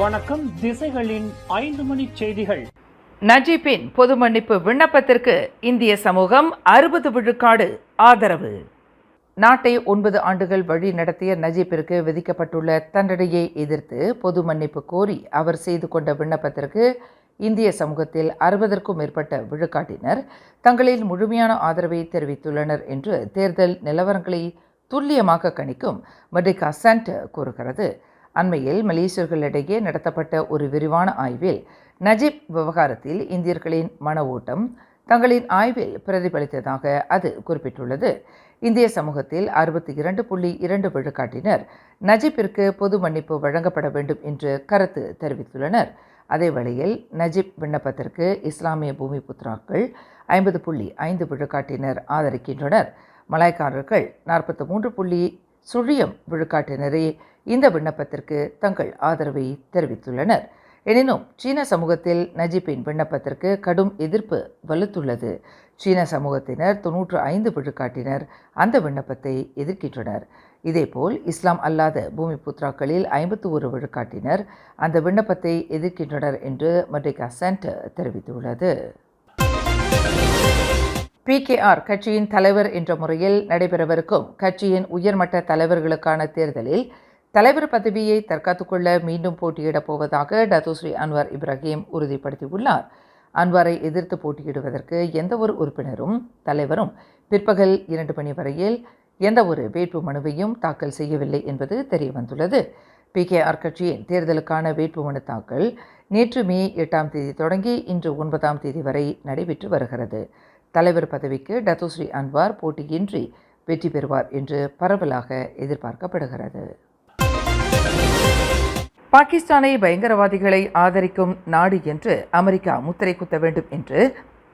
வணக்கம். திசைகளின் 5 மணி செய்திகள். நஜீப்பின் பொது மன்னிப்பு விண்ணப்பத்திற்கு இந்திய சமூகம் 60 விழுக்காடு ஆதரவு. நாட்டை 9 ஆண்டுகள் வழி நடத்திய நஜீப்பிற்கு விதிக்கப்பட்டுள்ள தண்டனையை எதிர்த்து பொது மன்னிப்பு கோரி அவர் செய்து கொண்ட விண்ணப்பத்திற்கு இந்திய சமூகத்தில் 60க்கும் மேற்பட்ட விழுக்காட்டினர் தங்களின் முழுமையான ஆதரவை தெரிவித்துள்ளனர் என்று தேர்தல் நிலவரங்களை துல்லியமாக கணிக்கும் மெர்டிகா சென்டர் கூறுகிறது. அண்மையில் மலேசியர்களிடையே நடத்தப்பட்ட ஒரு விரிவான ஆய்வில் நஜீப் விவகாரத்தில் இந்தியர்களின் மன ஓட்டம் தங்களின் ஆய்வில் பிரதிபலித்ததாக அது குறிப்பிட்டுள்ளது. இந்திய சமூகத்தில் 62.2 விழுக்காட்டினர் நஜீப்பிற்கு பொது மன்னிப்பு வழங்கப்பட வேண்டும் என்று கருத்து தெரிவித்துள்ளனர். அதேவேளையில் நஜீப் விண்ணப்பத்திற்கு இஸ்லாமிய பூமி புத்ராக்கள் 50.5 விழுக்காட்டினர் ஆதரிக்கின்றனர். மலாய்க்காரர்கள் 43.0 விழுக்காட்டினரே இந்த விண்ணப்பத்திற்கு தங்கள் ஆதரவை தெரிவித்துள்ளனர். எனினும் சீன சமூகத்தில் நஜீப்பின் விண்ணப்பத்திற்கு கடும் எதிர்ப்பு வலுத்துள்ளது. சீன சமூகத்தினர் 95 விழுக்காட்டினர் அந்த விண்ணப்பத்தை எதிர்க்கின்றனர். இதேபோல் இஸ்லாம் அல்லாத பூமி புத்ராக்களில் 51 விழுக்காட்டினர் அந்த விண்ணப்பத்தை எதிர்க்கின்றனர் என்று மெர்டிகா சென்டர் தெரிவித்துள்ளது. PKR கட்சியின் தலைவர் என்ற முறையில் நடைபெறவிருக்கும் கட்சியின் உயர்மட்ட தலைவர்களுக்கான தேர்தலில் தலைவர் பதவியை தற்காத்துக் கொள்ள மீண்டும் போட்டியிடப் போவதாக டத்தோஸ்ரீ அன்வார் இப்ராஹிம் உறுதிப்படுத்தியுள்ளார். அன்வாரை எதிர்த்து போட்டியிடுவதற்கு எந்த ஒரு உறுப்பினரும் தலைவரும் பிற்பகல் 2 மணி வரையில் எந்த ஒரு வேட்பு மனுவையும் தாக்கல் செய்யவில்லை என்பது தெரியவந்துள்ளது. PKR கட்சியின் தேர்தலுக்கான வேட்புமனு தாக்கல் நேற்று மே 8ஆம் தேதி தொடங்கி இன்று 9ஆம் தேதி வரை நடைபெற்று வருகிறது. தலைவர் பதவிக்கு டத்தோஸ்ரீ அன்வார் போட்டியின்றி வெற்றி பெறுவார் என்று பரவலாக எதிர்பார்க்கப்படுகிறது. பாகிஸ்தானை பயங்கரவாதிகளை ஆதரிக்கும் நாடு என்று அமெரிக்கா முத்திரை குத்த வேண்டும் என்று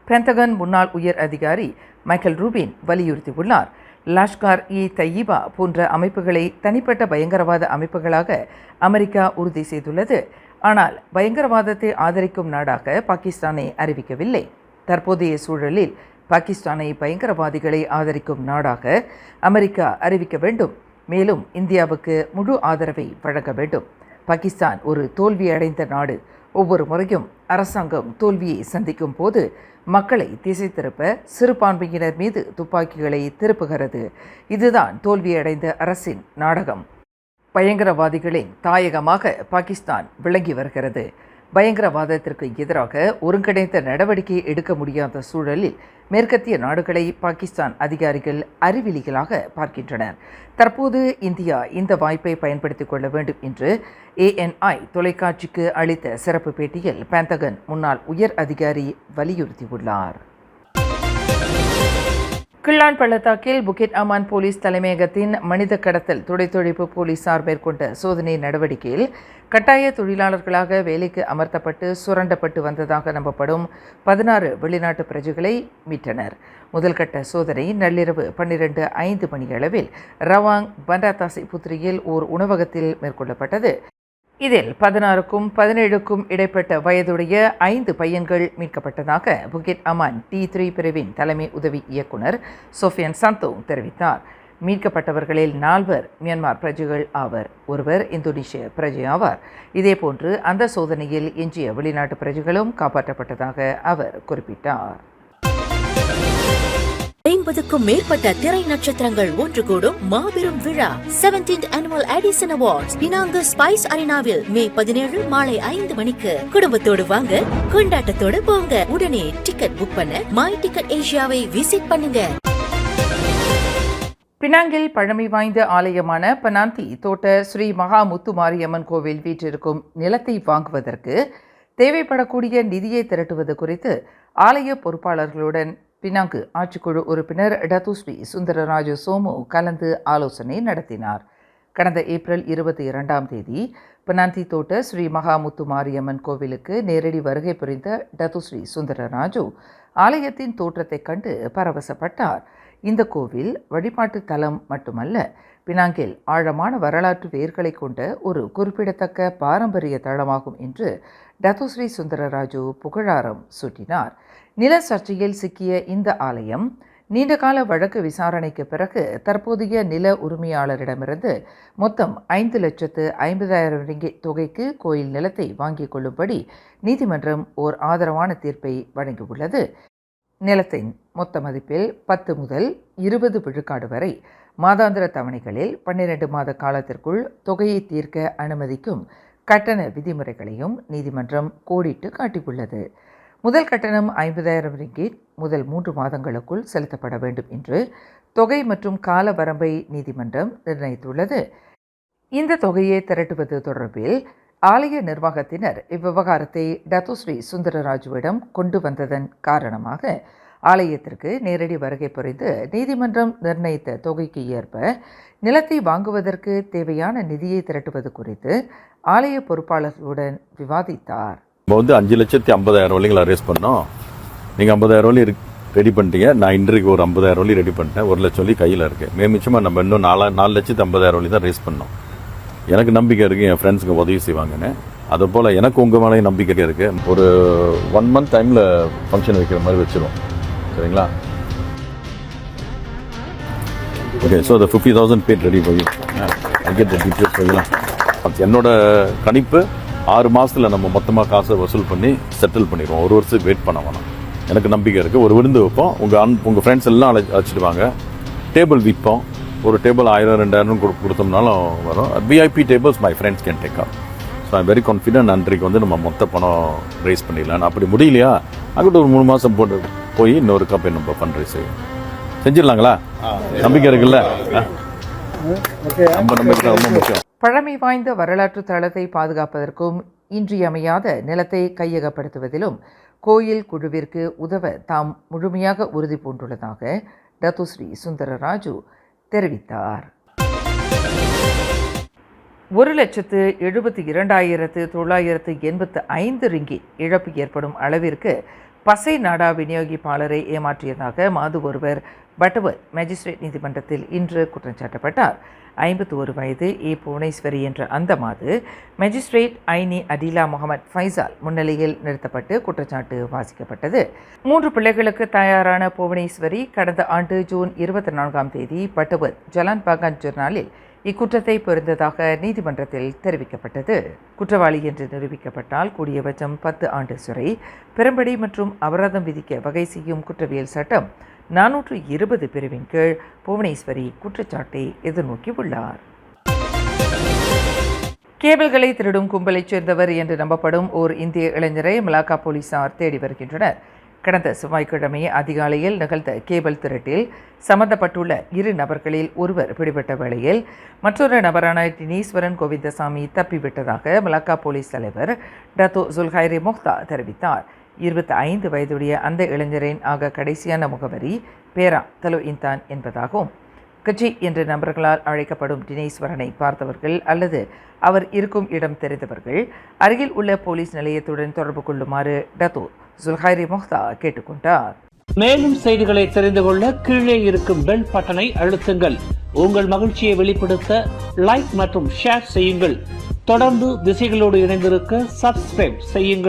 பென்டகன் முன்னாள் உயர் அதிகாரி மைக்கேல் ரூபின் வலியுறுத்தியுள்ளார். லஷ்கர்-இ-தய்யிபா போன்ற அமைப்புகளை தனிப்பட்ட பயங்கரவாத அமைப்புகளாக அமெரிக்கா உறுதி செய்துள்ளது. ஆனால் பயங்கரவாதத்தை ஆதரிக்கும் நாடாக பாகிஸ்தானை அறிவிக்கவில்லை. தற்போதைய சூழலில் பாகிஸ்தானை பயங்கரவாதிகளை ஆதரிக்கும் நாடாக அமெரிக்கா அறிவிக்க வேண்டும். மேலும் இந்தியாவுக்கு முழு ஆதரவை வழங்க வேண்டும். பாகிஸ்தான் ஒரு தோல்வியடைந்த நாடு. ஒவ்வொரு முறையும் அரசாங்கம் தோல்வியை சந்திக்கும் போது மக்களை திசை திருப்ப சிறுபான்மையினர் மீது துப்பாக்கிகளை திருப்புகிறது. இதுதான் தோல்வியடைந்த அரசின் நாடகம். பயங்கரவாதிகளின் தாயகமாக பாகிஸ்தான் விளங்கி வருகிறது. பயங்கரவாதத்திற்கு எதிராக ஒருங்கிணைந்த நடவடிக்கை எடுக்க முடியாத சூழலில் மேற்கத்திய நாடுகளை பாகிஸ்தான் அதிகாரிகள் அறிவிலிகளாக பார்க்கின்றனர். தற்போது இந்தியா இந்த வாய்ப்பை பயன்படுத்திக் கொள்ள வேண்டும் என்று ANI தொலைக்காட்சிக்கு அளித்த சிறப்பு பேட்டியில் பென்டகன் முன்னாள் உயர் அதிகாரி வலியுறுத்தியுள்ளார். கிள்ளான் பள்ளத்தாக்கில் புக்கிட் அமான் போலீஸ் தலைமையகத்தின் மனித கடத்தல் துடைத்தொழிப்பு போலீசார் மேற்கொண்ட சோதனை நடவடிக்கையில் கட்டாய தொழிலாளர்களாக வேலைக்கு அமர்த்தப்பட்டு சுரண்டப்பட்டு வந்ததாக நம்பப்படும் 16 வெளிநாட்டு பிரஜைகளை மீட்டனர். முதல்கட்ட சோதனை நள்ளிரவு 12:05 மணியளவில் ரவாங் பண்டாதாசி புத்திரியில் ஓர் உணவகத்தில் மேற்கொள்ளப்பட்டது. இதில் 16க்கும் 17க்கும் இடைப்பட்ட வயதுடைய 5 பையன்கள் மீட்கப்பட்டதாக புக்கிட் அமான் T3 பிரிவின் தலைமை உதவி இயக்குனர் சோஃபியன் சந்தோங் தெரிவித்தார். மீட்கப்பட்டவர்களில் 4 மியான்மர் பிரஜைகள் ஆவர். ஒருவர் இந்தோனேஷிய பிரஜை ஆவார். இதேபோன்று அந்த சோதனையில் எஞ்சிய வெளிநாட்டு பிரஜைகளும் காப்பாற்றப்பட்டதாக அவர் குறிப்பிட்டார். 50க்கும் மேற்பட்ட திரை நட்சத்திரங்கள் ஒன்று கூடும் மாபெரும் விழா 17th Annual Edison Awards Penang spice அரினாவில் மே 17 மாலை 5 மணிக்கு. குடும்பத்தோடு வாங்க, கொண்டாட்டத்தோடு போங்க. உடனே டிக்கெட் புக் பண்ண மை டிக்கெட் ஏசியாவை விசிட் பண்ணுங்க. பினாங்கில் பழமை வாய்ந்த ஆலயமான பனாந்தி தோட்ட ஸ்ரீ மகா முத்துமாரியம்மன் கோவில் வீற்றிருக்கும் நிலத்தை வாங்குவதற்கு தேவைப்படக்கூடிய நிதியை திரட்டுவது குறித்து ஆலய பொறுப்பாளர்களுடன் பினாங்கு ஆட்சிக்குழு உறுப்பினர் டத்தோஸ்ரீ சுந்தரராஜு சோமு கலந்து ஆலோசனை நடத்தினார். கடந்த ஏப்ரல் 22ஆம் தேதி பனாந்தி தோட்ட ஸ்ரீ மகா முத்துமாரியம்மன் கோவிலுக்கு நேரடி வருகை புரிந்த டத்தோஸ்ரீ சுந்தரராஜு ஆலயத்தின் தோற்றத்தைக் கண்டு பரவசப்பட்டார். இந்த கோவில் வழிபாட்டு தலம் மட்டுமல்ல, பினாங்கில் ஆழமான வரலாற்று வேர்களை கொண்ட ஒரு குறிப்பிடத்தக்க பாரம்பரிய தளமாகும் என்று டத்தோஸ்ரீ சுந்தரராஜு புகழாரம் சூட்டினார். நில சர்ச்சையில் சிக்கிய இந்த ஆலயம் நீண்டகால வழக்கு விசாரணைக்கு பிறகு தற்போதைய நில உரிமையாளரிடமிருந்து மொத்தம் 5,50,000 ரிங்கிட் தொகைக்கு கோயில் நிலத்தை வாங்கிக் கொள்ளும்படி நீதிமன்றம் ஓர் ஆதரவான தீர்ப்பை வழங்கியுள்ளது. நிலத்தின் மொத்த மதிப்பில் 10 முதல் 20 விழுக்காடு வரை மாதாந்திர தவணைகளில் 12 மாத காலத்திற்குள் தொகையை தீர்க்க அனுமதிக்கும் கட்டண விதிமுறைகளையும் நீதிமன்றம் கோடிட்டு காட்டியுள்ளது. முதல் கட்டணம் 50,000 ரிங்கிட் முதல் 3 மாதங்களுக்குள் செலுத்தப்பட வேண்டும் என்று தொகை மற்றும் கால வரம்பை நீதிமன்றம் நிர்ணயித்துள்ளது. இந்த தொகையை திரட்டுவது தொடர்பில் ஆலய நிர்வாகத்தினர் இவ்விவகாரத்தை டத்தோஸ்ரீ சுந்தரராஜுவிடம் கொண்டு வந்ததன் காரணமாக ஆலயத்திற்கு நேரடி வருகை புரிந்து நீதிமன்றம் நிர்ணயித்த தொகைக்கு ஏற்ப நிலத்தை வாங்குவதற்கு தேவையான நிதியை திரட்டுவது குறித்து ஆலய பொறுப்பாளர்களுடன் விவாதித்தார். இப்போ 5,50,000 வழிகளை அரேஸ் பண்ணோம். நீங்கள் 50,000 வழி ரெடி பண்ணிட்டீங்க. நான் இன்றைக்கு ஒரு 50,000 வழி ரெடி பண்ணிட்டேன். 1,00,000 வழி கையில் இருக்குது. மிச்சமாக நம்ம இன்னும் 4,50,000 வழி தான் ரேஸ் பண்ணோம். எனக்கு நம்பிக்கை இருக்குது என் ஃப்ரெண்ட்ஸுக்கு உதவி செய்வாங்கன்னு. அதுபோல் எனக்கு உங்கள் மேலே நம்பிக்கை இருக்குது. ஒரு 1 month டைமில் ஃபங்க்ஷன் வைக்கிற மாதிரி வச்சிருவோம். சரிங்களா? Okay. So the 50,000 paid ready for you. I get the details சொல்லலாம். என்னோட கணிப்பு 6 மாதத்தில் நம்ம மொத்தமாக காசை வசூல் பண்ணி செட்டில் பண்ணிடுவோம். ஒரு வருஷத்துக்கு வெயிட் பண்ண வேணாம். எனக்கு நம்பிக்கை இருக்குது. ஒரு விருந்து வைப்போம். உங்கள் ஃப்ரெண்ட்ஸ் எல்லாம் அழைச்சிட்டு வாங்க. டேபிள் விற்போம். ஒரு டேபிள் 1,000-2,000 கொடுத்தோம்னாலும் வரும். VIP tables my friends can take off. So I'm very confident அன்றைக்கு நம்ம மொத்த பணம் ரைஸ் பண்ணிடலாம். அப்படி முடியலையா அங்கிட்ட ஒரு 3 மாதம் போய் இன்னொரு கம்பெனி நம்ம ஃபண்ட் ரைஸ் செஞ்சிடலாங்களா? நம்பிக்கை இருக்குல்ல? நம்ம நம்பிக்கை ரொம்ப முக்கியம். பழமை வாய்ந்த வரலாற்று தளத்தை பாதுகாப்பதற்கும் இன்றியமையாத நிலத்தை கையகப்படுத்துவதிலும் கோயில் குழுவிற்கு உதவ தாம் முழுமையாக உறுதி பூண்டுள்ளதாக டத்தோஸ்ரீ சுந்தரராஜு தெரிவித்தார். 1,72,985 ரிங்கிட் இழப்பு ஏற்படும் அளவிற்கு பசை நாடா விநியோகிப்பாளரை ஏமாற்றியதாக மாது ஒருவர் பட்டவத் மேஜிஸ்ட்ரேட் நீதிமன்றத்தில் இன்று குற்றம் சாட்டப்பட்டார். 51 வயது புவனேஸ்வரி என்ற அந்த மாது மேஜிஸ்ட்ரேட் ஐனி அடிலா முகமது ஃபைசால் முன்னிலையில் நிறுத்தப்பட்டு குற்றச்சாட்டு வாசிக்கப்பட்டது. 3 பிள்ளைகளுக்கு தயாரான புவனேஸ்வரி கடந்த ஆண்டு ஜூன் 24ஆம் தேதி பட்டவத் ஜலான் பாகான் ஜர்னாலில் இக்குற்றத்தை புரிந்ததாக நீதிமன்றத்தில் தெரிவிக்கப்பட்டது. குற்றவாளி என்று நிரூபிக்கப்பட்டால் கூடியபட்சம் 10 ஆண்டு சிறை, பெரும்படி மற்றும் அபராதம் விதிக்க வகை செய்யும் குற்றவியல் சட்டம் 420 பிரிவின் கீழ் புவனேஸ்வரி குற்றச்சாட்டை எதிர்நோக்கி உள்ளார். கேபிள்களை திருடும் கும்பலைச் சேர்ந்தவர் என்று நம்பப்படும் ஓர் இந்திய இளைஞரை மலாக்கா போலீசார் தேடி வருகின்றனர். கடந்த செவ்வாய்க்கிழமை அதிகாலையில் நிகழ்ந்த கேபிள் திருட்டில் சம்பந்தப்பட்டுள்ள 2 நபர்களில் ஒருவர் பிடிபட்ட வேளையில் மற்றொரு நபரான டினீஸ்வரன் கோவிந்தசாமி தப்பிவிட்டதாக மலாக்கா போலீஸ் தலைவர் டத்தோ ஜுல்ஹைரி முக்தா தெரிவித்தார். 25 வயதுடைய அந்த இளைஞரின் ஆக கடைசியான முகவரி பேரா தலோ இந்தான் என்பதாகும். கட்சி என்ற நபர்களால் அழைக்கப்படும் டினேஸ்வரனை பார்த்தவர்கள் அல்லது அவர் இருக்கும் இடம் தெரிந்தவர்கள் அருகில் உள்ள போலீஸ் நிலையத்துடன் தொடர்பு கொள்ளுமாறு டத்தோ ஜுல்ஹைரி முக்தா கேட்டுக்கொண்டார். மேலும் செய்திகளை தெரிந்து கொள்ள கீழே இருக்கும் பெல் பட்டனை அழுத்துங்கள். உங்கள் மகிழ்ச்சியை வெளிப்படுத்த லைக் மற்றும் ஷேர் செய்யுங்கள். தொடர்ந்து திசைகளோடு இணைந்திருக்க சப்ஸ்கிரைப் செய்யுங்கள்.